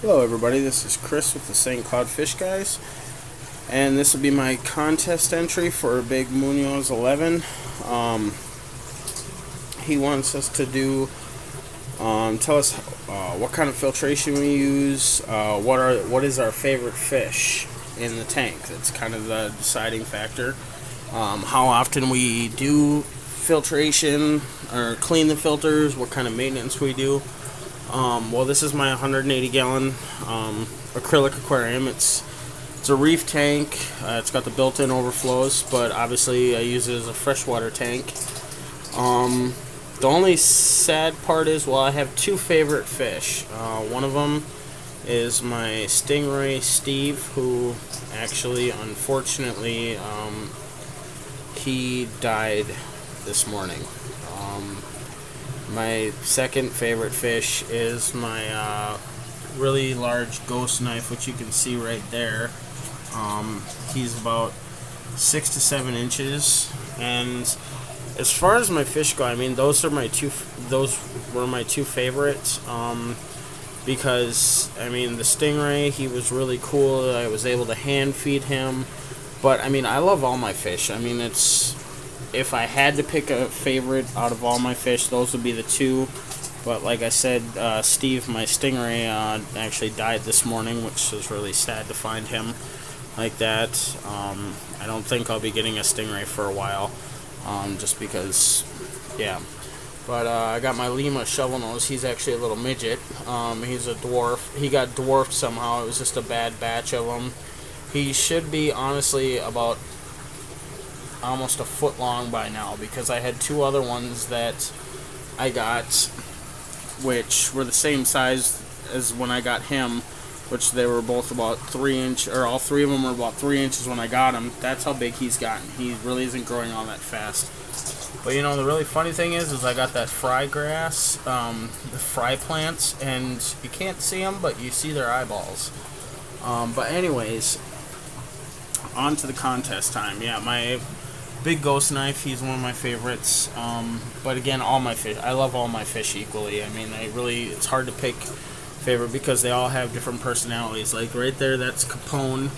Hello everybody, this is Chris with the St. Cloud Fish Guys, and this will be my contest entry for bigmunoz11. He wants us to do, tell us what kind of filtration we use, what is our favorite fish in the tank. That's kind of the deciding factor. How often we do filtration or clean the filters, what kind of maintenance we do. Well, this is my 180 gallon acrylic aquarium. It's a reef tank. It's got the built-in overflows, but obviously I use it as a freshwater tank. The only sad part is, well, I have two favorite fish. One of them is my stingray Steve, who actually, unfortunately, he died this morning. My second favorite fish is my really large ghost knife, which you can see right there. He's about 6 to 7 inches, and as far as my fish go, I mean, those were my two favorites. Because I mean, the stingray, he was really cool. I was able to hand feed him, but I mean, I love all my fish. I mean, if I had to pick a favorite out of all my fish, those would be the two. But like I said, Steve, my stingray, actually died this morning, which was really sad to find him like that. I don't think I'll be getting a stingray for a while, just because, yeah. But I got my Lima shovel nose. He's actually a little midget. He's a dwarf. He got dwarfed somehow. It was just a bad batch of them. He should be, honestly, about almost a foot long by now, because I had two other ones that I got, which were the same size as when I got him, which they were both about 3 inch, or all three of them were about 3 inches when I got him. That's how big he's gotten. He really isn't growing all that fast. But you know, the really funny thing is I got that fry grass, the fry plants, and you can't see them, but you see their eyeballs. But anyways, on to the contest time. Yeah, my big ghost knife, he's one of my favorites. But again, all my fish, I love all my fish equally. I mean, it's hard to pick favorite because they all have different personalities. Like right there, that's Capone.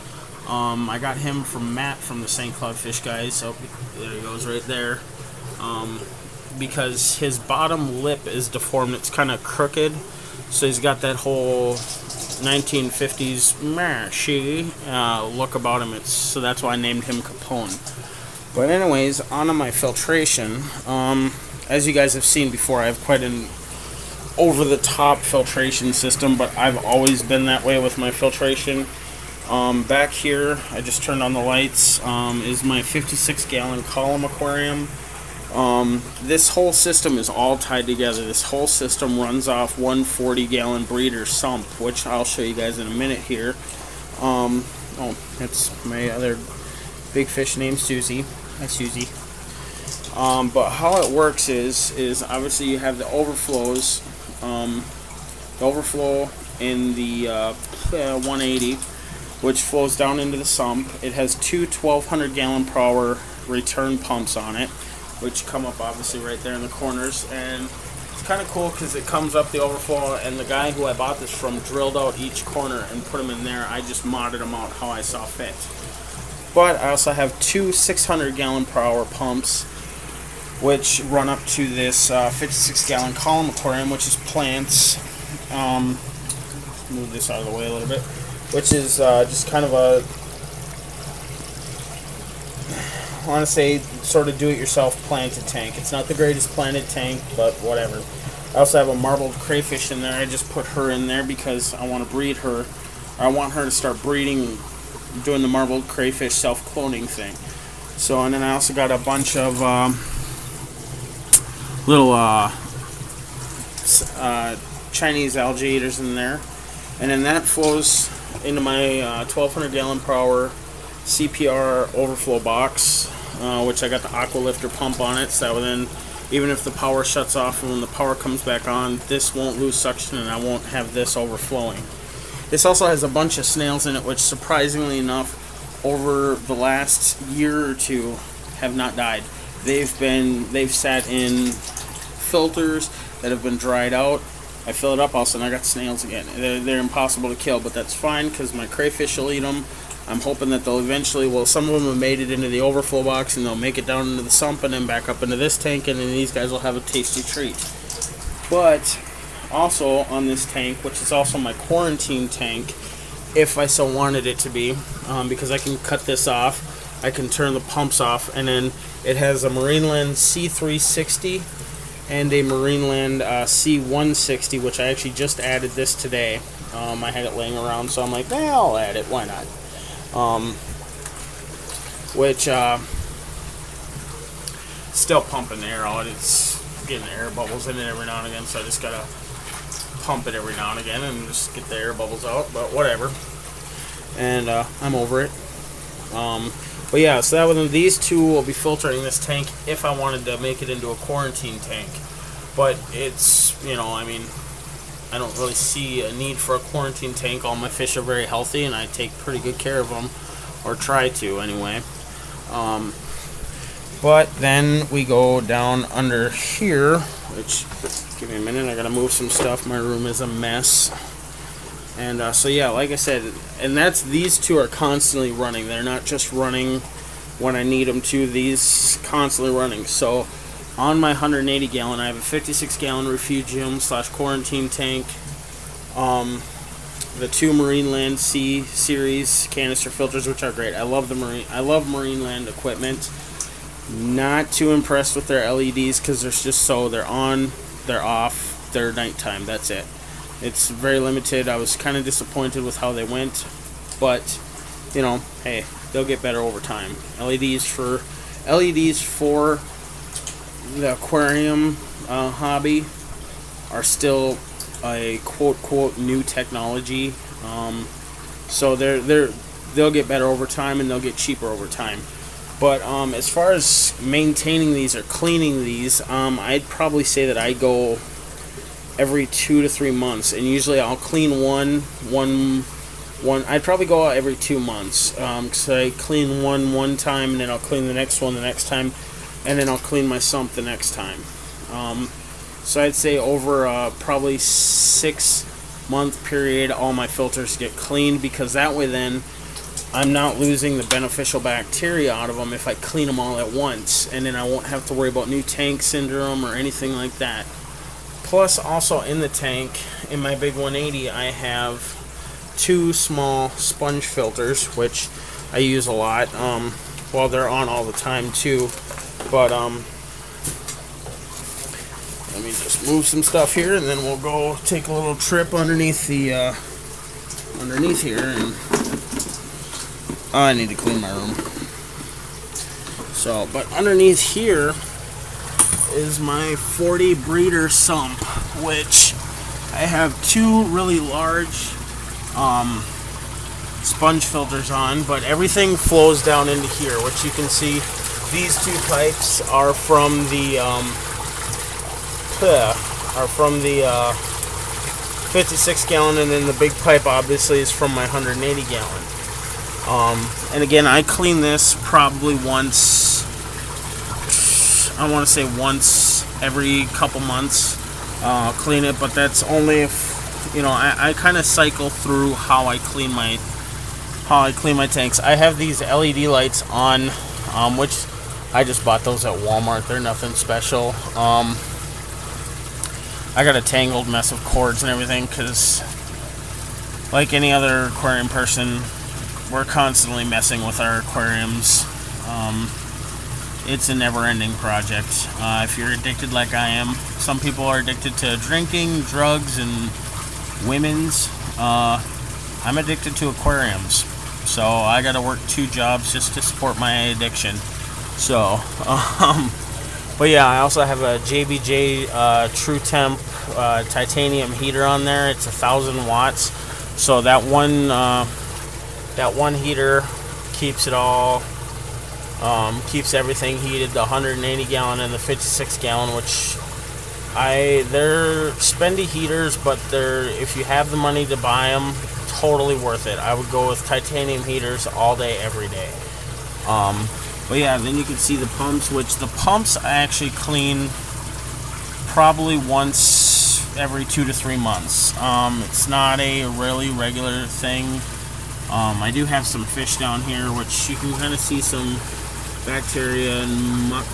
I got him from Matt from the St. Cloud Fish Guys. So there he goes right there. Because his bottom lip is deformed, it's kind of crooked. So he's got that whole 1950s look about him. So that's why I named him Capone. But anyways, on to my filtration. As you guys have seen before, I have quite an over-the-top filtration system, but I've always been that way with my filtration. Back here, I just turned on the lights, is my 56-gallon column aquarium. This whole system is all tied together. This whole system runs off one 40-gallon breeder sump, which I'll show you guys in a minute here. That's my other big fish named Susie. Hi, Susie. But how it works is obviously you have the overflows, the overflow in the 180, which flows down into the sump. It has two 1,200 gallon per hour return pumps on it, which come up obviously right there in the corners, and it's kind of cool because it comes up the overflow, and the guy who I bought this from drilled out each corner and put them in there. I just modded them out how I saw fit. But I also have two 600 gallon per hour pumps, which run up to this 56 gallon column aquarium, which is plants. Move this out of the way a little bit, which is just kind of a, I want to say, sort of do-it-yourself planted tank. It's not the greatest planted tank, but whatever. I also have a marbled crayfish in there. I just put her in there because I want to breed her. Or I want her to start breeding, doing the marbled crayfish self-cloning thing. So, and then I also got a bunch of little Chinese alligators in there. And then that flows into my 1,200 gallon per hour CPR overflow box, which I got the aqua lifter pump on it, so then even if the power shuts off and when the power comes back on, this won't lose suction and I won't have this overflowing. This also has a bunch of snails in it, which surprisingly enough, over the last year or two, have not died. They've sat in filters that have been dried out, I fill it up, all of a sudden I got snails again. They're impossible to kill, but that's fine because my crayfish will eat them. I'm hoping that they'll eventually, well, some of them have made it into the overflow box, and they'll make it down into the sump and then back up into this tank, and then these guys will have a tasty treat. But also on this tank, which is also my quarantine tank, if I so wanted it to be, because I can cut this off, I can turn the pumps off, and then it has a Marineland C360 and a Marineland C160, which I actually just added this today. I had it laying around, so I'm like, I'll add it, why not? Which still pumping air out. It's getting air bubbles in it every now and again, so I just gotta pump it every now and again and just get the air bubbles out, but whatever. And I'm over it. But yeah, so that one, these two will be filtering this tank if I wanted to make it into a quarantine tank. But it's, you know, I mean, I don't really see a need for a quarantine tank. All my fish are very healthy, and I take pretty good care of them, or try to anyway. But then we go down under here, which, give me a minute, I gotta move some stuff. My room is a mess. And so yeah, like I said, and these two are constantly running. They're not just running when I need them to. These constantly running. So on my 180 gallon, I have a 56 gallon refugium / quarantine tank. The two Marineland C series canister filters, which are great. I love Marineland equipment. Not too impressed with their LEDs because they're on, they're off, they're nighttime. That's it. It's very limited. I was kind of disappointed with how they went, but you know, hey, they'll get better over time. LEDs for the aquarium hobby are still a quote new technology. So they'll get better over time, and they'll get cheaper over time. But as far as maintaining these or cleaning these, I'd probably say that I go every 2 to 3 months, and usually I'll clean one. I'd probably go out every 2 months, because I clean one time, and then I'll clean the next one the next time, and then I'll clean my sump the next time. So I'd say over a probably 6-month period, all my filters get cleaned, because that way then I'm not losing the beneficial bacteria out of them if I clean them all at once, and then I won't have to worry about new tank syndrome or anything like that. Plus, also in the tank, in my big 180, I have 2 small sponge filters, which I use a lot. Well, they're on all the time too, but let me just move some stuff here, and then we'll go take a little trip underneath the underneath here. And I need to clean my room. So, but underneath here is my 40 breeder sump, which I have 2 really large sponge filters on, but everything flows down into here, which you can see. These 2 pipes are from the 56 gallon, and then the big pipe obviously is from my 180 gallon. And again, I clean this probably once, I want to say once every couple months. Clean it, but that's only if, you know, I kind of cycle through how I clean my tanks. I have these LED lights on, which I just bought those at Walmart. They're nothing special. I got a tangled mess of cords and everything, because like any other aquarium person, we're constantly messing with our aquariums. It's a never-ending project. If you're addicted like I am, some people are addicted to drinking, drugs, and women's. I'm addicted to aquariums, so I gotta work 2 jobs just to support my addiction. So, but yeah, I also have a JBJ True Temp titanium heater on there. It's 1,000 watts, so that one heater keeps it all, keeps everything heated. The 180 gallon and the 56 gallon, which they're spendy heaters, but if you have the money to buy them, totally worth it. I would go with titanium heaters all day, every day. But yeah, then you can see the pumps, which the pumps I actually clean probably once every 2 to 3 months. It's not a really regular thing. I do have some fish down here, which you can kind of see some bacteria and muck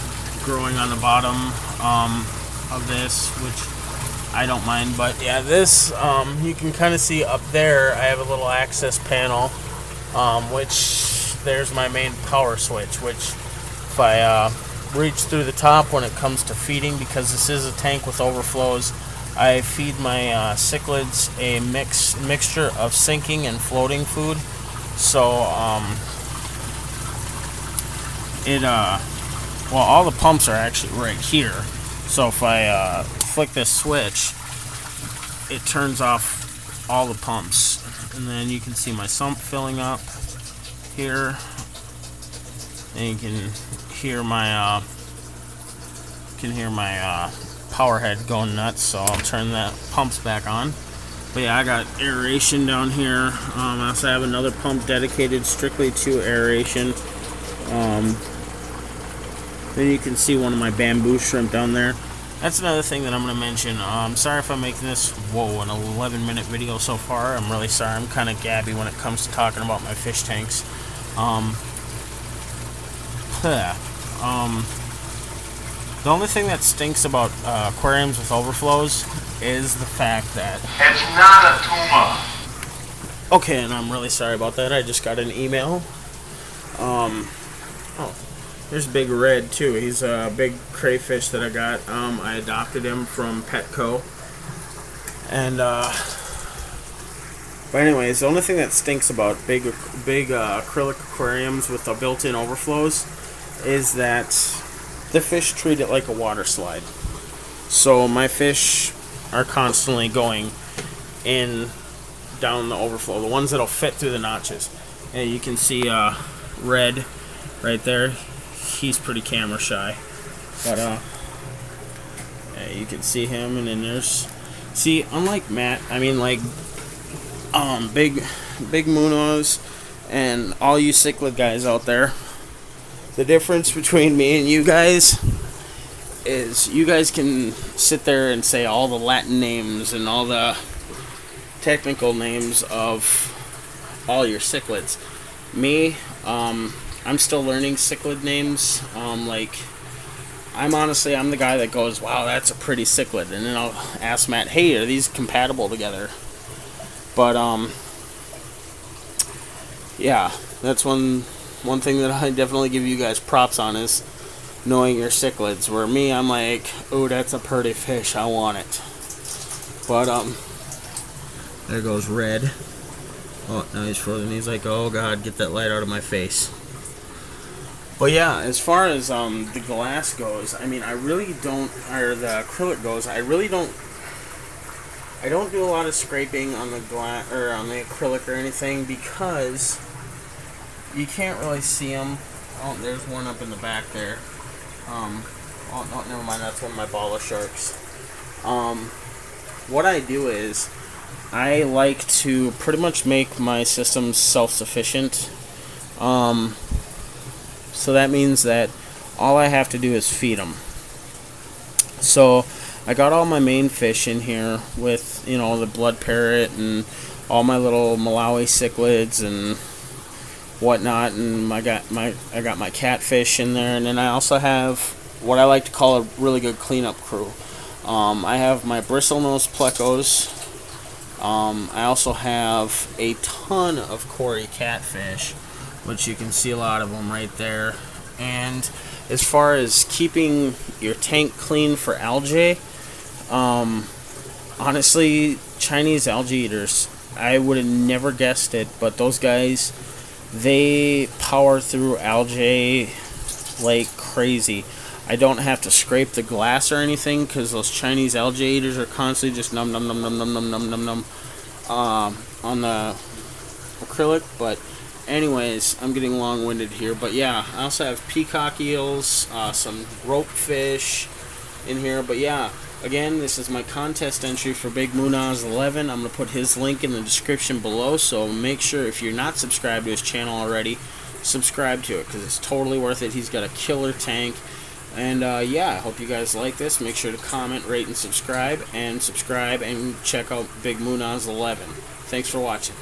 growing on the bottom of this, which I don't mind. But yeah, this you can kind of see up there. I have a little access panel, which there's my main power switch. Which if I reach through the top when it comes to feeding, because this is a tank with overflows, I feed my cichlids a mixture of sinking and floating food. So well, all the pumps are actually right here. So if I flick this switch, it turns off all the pumps, and then you can see my sump filling up here, and you can hear my power head going nuts. So I'll turn that pumps back on. But yeah, I got aeration down here. I also have another pump dedicated strictly to aeration. Then you can see one of my bamboo shrimp down there. That's another thing that I'm going to mention. Sorry if I'm making this, an 11-minute video so far. I'm really sorry. I'm kind of gabby when it comes to talking about my fish tanks. The only thing that stinks about aquariums with overflows is the fact that it's not a tumor. Okay, and I'm really sorry about that. I just got an email. There's Big Red too. He's a big crayfish that I got. I adopted him from Petco. And but anyways, the only thing that stinks about big acrylic aquariums with the built-in overflows is that the fish treat it like a water slide. So my fish are constantly going in down the overflow, the ones that'll fit through the notches. And you can see Red right there. He's pretty camera shy, but yeah, you can see him. And then there's, see, unlike Matt, I mean, like bigmunoz and all you cichlid guys out there, the difference between me and you guys is you guys can sit there and say all the Latin names and all the technical names of all your cichlids. Me, I'm still learning cichlid names. I'm the guy that goes, wow, that's a pretty cichlid, and then I'll ask Matt, hey, are these compatible together? But yeah, that's one thing that I definitely give you guys props on is knowing your cichlids. Where me, I'm like, oh, that's a pretty fish, I want it. But there goes Red. Oh, now he's frozen. He's like, oh god, get that light out of my face. But yeah, as far as the glass goes, I mean, I really don't, or the acrylic goes, I don't do a lot of scraping on the glass or on the acrylic or anything, because you can't really see them. Oh, there's one up in the back there. Oh, no, never mind, that's one of my bala sharks. What I do is I like to pretty much make my systems self-sufficient. So that means that all I have to do is feed them. So I got all my main fish in here with, you know, the blood parrot and all my little Malawi cichlids and whatnot, and I got my catfish in there, and then I also have what I like to call a really good cleanup crew. I have my bristlenose plecos. I also have a ton of Cory catfish, which you can see a lot of them right there. And as far as keeping your tank clean for algae, honestly, Chinese algae eaters, I would have never guessed it, but those guys, they power through algae like crazy. I don't have to scrape the glass or anything, because those Chinese algae eaters are constantly just num num num num num num num num num on the acrylic. But anyways, I'm getting long-winded here. But yeah, I also have peacock eels, some rope fish in here. But yeah, again, this is my contest entry for bigmunoz11. I'm going to put his link in the description below, so make sure, if you're not subscribed to his channel already, subscribe to it, because it's totally worth it. He's got a killer tank. And yeah, I hope you guys like this. Make sure to comment, rate, and subscribe. And check out bigmunoz11. Thanks for watching.